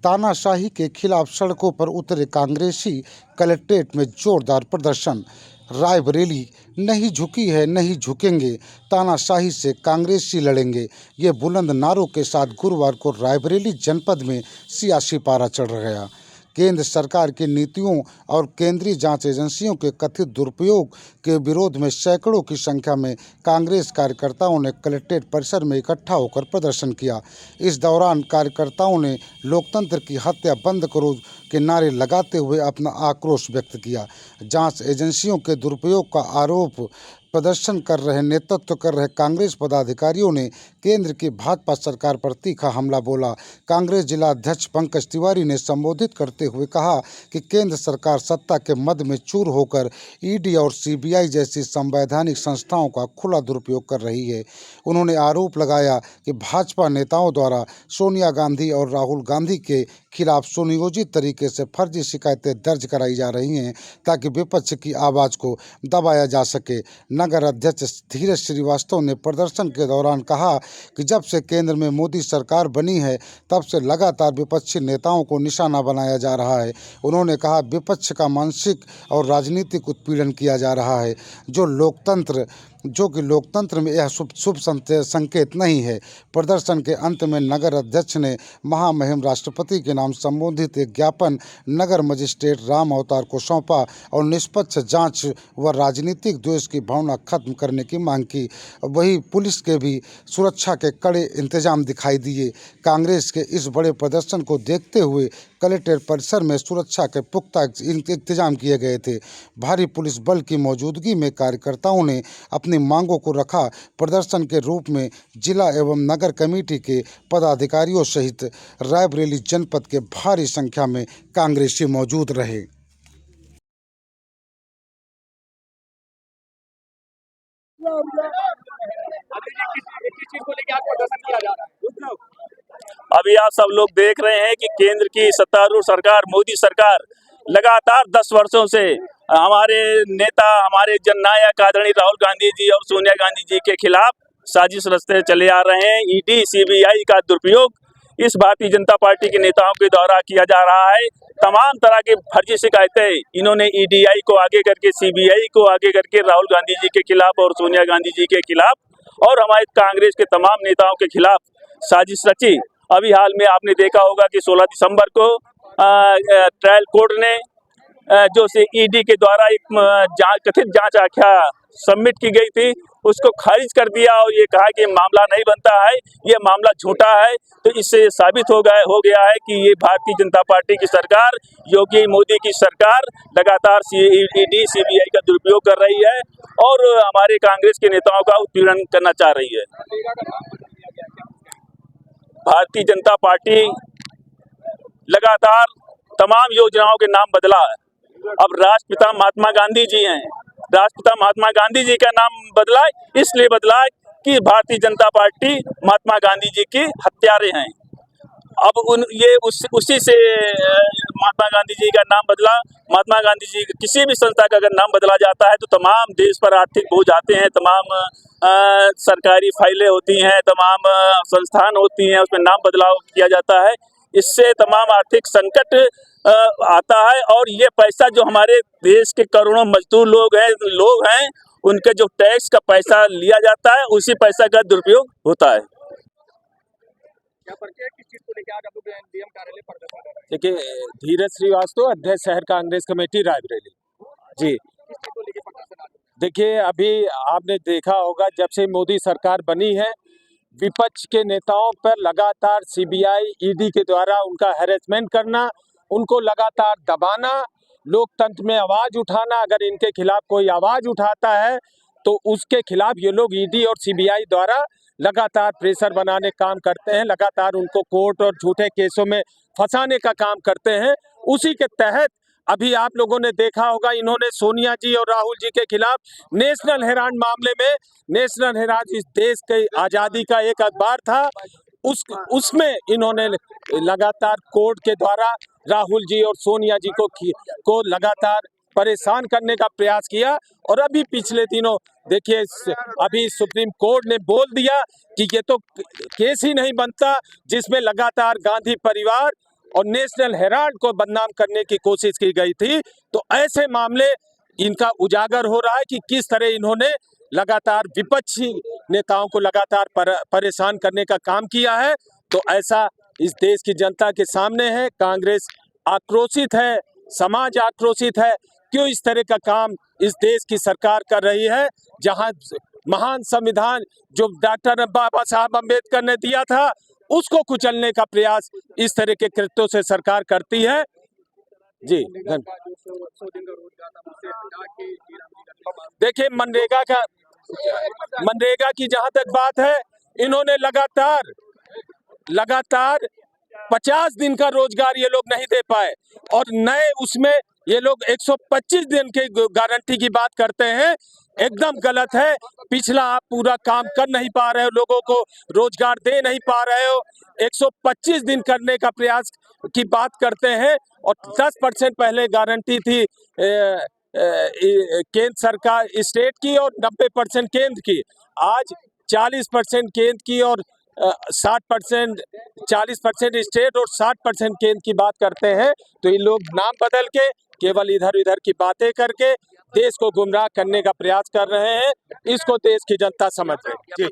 तानाशाही के खिलाफ सड़कों पर उतरे कांग्रेसी, कलेक्ट्रेट में जोरदार प्रदर्शन। रायबरेली नहीं झुकी है, नहीं झुकेंगे, तानाशाही से कांग्रेसी लड़ेंगे। ये बुलंद नारों के साथ गुरुवार को रायबरेली जनपद में सियासी पारा चढ़ गया। केंद्र सरकार की नीतियों और केंद्रीय जांच एजेंसियों के कथित दुरुपयोग के विरोध में सैकड़ों की संख्या में कांग्रेस कार्यकर्ताओं ने कलेक्ट्रेट परिसर में इकट्ठा होकर प्रदर्शन किया। इस दौरान कार्यकर्ताओं ने लोकतंत्र की हत्या बंद करो के नारे लगाते हुए अपना आक्रोश व्यक्त किया। जांच एजेंसियों के दुरुपयोग का आरोप प्रदर्शन कर रहे नेतृत्व कर रहे कांग्रेस पदाधिकारियों ने केंद्र की भाजपा सरकार पर तीखा हमला बोला। कांग्रेस जिला अध्यक्ष पंकज तिवारी ने संबोधित करते हुए कहा कि केंद्र सरकार सत्ता के मद में चूर होकर ईडी और सीबीआई जैसी संवैधानिक संस्थाओं का खुला दुरुपयोग कर रही है। उन्होंने आरोप लगाया कि भाजपा नेताओं द्वारा सोनिया गांधी और राहुल गांधी के खिलाफ सुनियोजित तरीके से फर्जी शिकायतें दर्ज कराई जा रही हैं ताकि विपक्ष की आवाज़ को दबाया जा सके। नगर अध्यक्ष धीरज श्रीवास्तव ने प्रदर्शन के दौरान कहा कि जब से केंद्र में मोदी सरकार बनी है तब से लगातार विपक्षी नेताओं को निशाना बनाया जा रहा है। उन्होंने कहा विपक्ष का मानसिक और राजनीतिक उत्पीड़न किया जा रहा है जो कि लोकतंत्र में यह शुभ संकेत नहीं है। प्रदर्शन के अंत में नगर अध्यक्ष ने महामहिम राष्ट्रपति के नाम संबोधित एक ज्ञापन नगर मजिस्ट्रेट राम अवतार को सौंपा और निष्पक्ष जांच व राजनीतिक द्वेष की भावना खत्म करने की मांग की। वहीं पुलिस के भी सुरक्षा के कड़े इंतजाम दिखाई दिए। कांग्रेस के इस बड़े प्रदर्शन को देखते हुए कलेक्ट्रेट परिसर में सुरक्षा के पुख्ता इंतजाम किए गए थे। भारी पुलिस बल की मौजूदगी में कार्यकर्ताओं ने अपनी मांगों को रखा। प्रदर्शन के रूप में जिला एवं नगर कमेटी के पदाधिकारियों सहित रायबरेली जनपद के भारी संख्या में कांग्रेसी मौजूद रहे। अभी आप सब लोग देख रहे हैं कि केंद्र की सत्तारूढ़ सरकार मोदी सरकार लगातार 10 वर्षों से हमारे नेता हमारे जननायक आदरणीय राहुल गांधी जी और सोनिया गांधी जी के खिलाफ साजिश रचते चले आ रहे हैं। ईडी सीबीआई का दुरुपयोग इस भारतीय जनता पार्टी के नेताओं के द्वारा किया जा रहा है। तमाम तरह की फर्जी शिकायतें इन्होंने ईडीआई को आगे करके सीबीआई को आगे करके राहुल गांधी जी के खिलाफ और सोनिया गांधी जी के खिलाफ और हमारे कांग्रेस के तमाम नेताओं के खिलाफ साजिश रची। अभी हाल में आपने देखा होगा कि 16 दिसंबर को ट्रायल कोर्ट ने जो से ईडी के द्वारा एक कथित जांच आख्या सबमिट की गई थी उसको खारिज कर दिया और ये कहा कि ये मामला नहीं बनता है, ये मामला झूठा है। तो इससे साबित हो गया है कि ये भारतीय जनता पार्टी की सरकार योगी मोदी की सरकार लगातार ईडी सीबीआई का दुरुपयोग कर रही है और हमारे कांग्रेस के नेताओं का उत्पीड़न करना चाह रही है। भारतीय जनता पार्टी लगातार तमाम योजनाओं के नाम बदला है। अब राष्ट्रपिता महात्मा गांधी जी हैं, राष्ट्रपिता महात्मा गांधी जी का नाम बदला इसलिए बदला कि भारतीय जनता पार्टी महात्मा गांधी जी की हत्यारे हैं। अब उसी से महात्मा गांधी जी का नाम बदला। महात्मा गांधी जी किसी भी संस्था का अगर नाम बदला जाता है तो तमाम देश पर आर्थिक बोझ आते हैं, तमाम सरकारी फाइलें होती हैं, तमाम संस्थान होती हैं, उसमें नाम बदलाव किया जाता है। इससे तमाम आर्थिक संकट आता है और ये पैसा जो हमारे देश के करोड़ों मजदूर लोग हैं उनके जो टैक्स का पैसा लिया जाता है उसी पैसा का दुरुपयोग होता है। देखिए, धीरज श्रीवास्तव, अध्यक्ष शहर कांग्रेस कमेटी रायबरेली जी। देखिए, अभी आपने देखा होगा जब से मोदी सरकार बनी है विपक्ष के नेताओं पर लगातार सीबीआई ईडी के द्वारा उनका हैरेसमेंट करना, उनको लगातार दबाना, लोकतंत्र में आवाज़ उठाना। अगर इनके खिलाफ कोई आवाज़ उठाता है तो उसके खिलाफ ये लोग ईडी और सीबीआई द्वारा लगातार प्रेशर बनाने काम करते हैं, लगातार उनको कोर्ट और झूठे केसों में फंसाने का काम करते हैं। उसी के तहत अभी आप लोगों ने देखा होगा इन्होंने सोनिया जी और राहुल जी के खिलाफ नेशनल हेराल्ड मामले में, नेशनल हेराल्ड इस देश की आज़ादी का एक अखबार था, उसमें इन्होंने लगातार कोर्ट के द्वारा राहुल जी और सोनिया जी को लगातार परेशान करने का प्रयास किया। और अभी पिछले दिनों देखिए अभी सुप्रीम कोर्ट ने बोल दिया कि ये तो केस ही नहीं बनता जिसमें लगातार गांधी परिवार और नेशनल हेराल्ड को बदनाम करने की कोशिश की गई थी। तो ऐसे मामले इनका उजागर हो रहा है कि किस तरह इन्होंने लगातार विपक्षी नेताओं को लगातार परेशान करने का काम किया है। तो ऐसा इस देश की जनता के सामने है। कांग्रेस आक्रोशित है, समाज आक्रोशित है। क्यों इस तरह का काम इस देश की सरकार कर रही है, जहां महान संविधान जो डॉक्टर बाबा साहब अम्बेडकर ने दिया था उसको कुचलने का प्रयास इस तरह के कृत्यों से सरकार करती है। जी देखिए, मनरेगा की जहां तक बात है, इन्होंने लगातार 50 दिन का रोजगार ये लोग नहीं दे पाए और नए उसमें ये लोग 125 दिन की गारंटी की बात करते हैं। एकदम गलत है। पिछला आप पूरा काम कर नहीं पा रहे हो, लोगों को रोजगार दे नहीं पा रहे हो, 125 दिन करने का प्रयास की बात करते हैं और 10% पहले गारंटी थी केंद्र सरकार स्टेट की और 90% केंद्र की। आज 40% केंद्र की और 60% 40% स्टेट और 60% केंद्र की बात करते हैं। तो ये लोग नाम बदल के केवल इधर उधर की बातें करके देश को गुमराह करने का प्रयास कर रहे हैं। इसको देश की जनता समझ रही है। जी।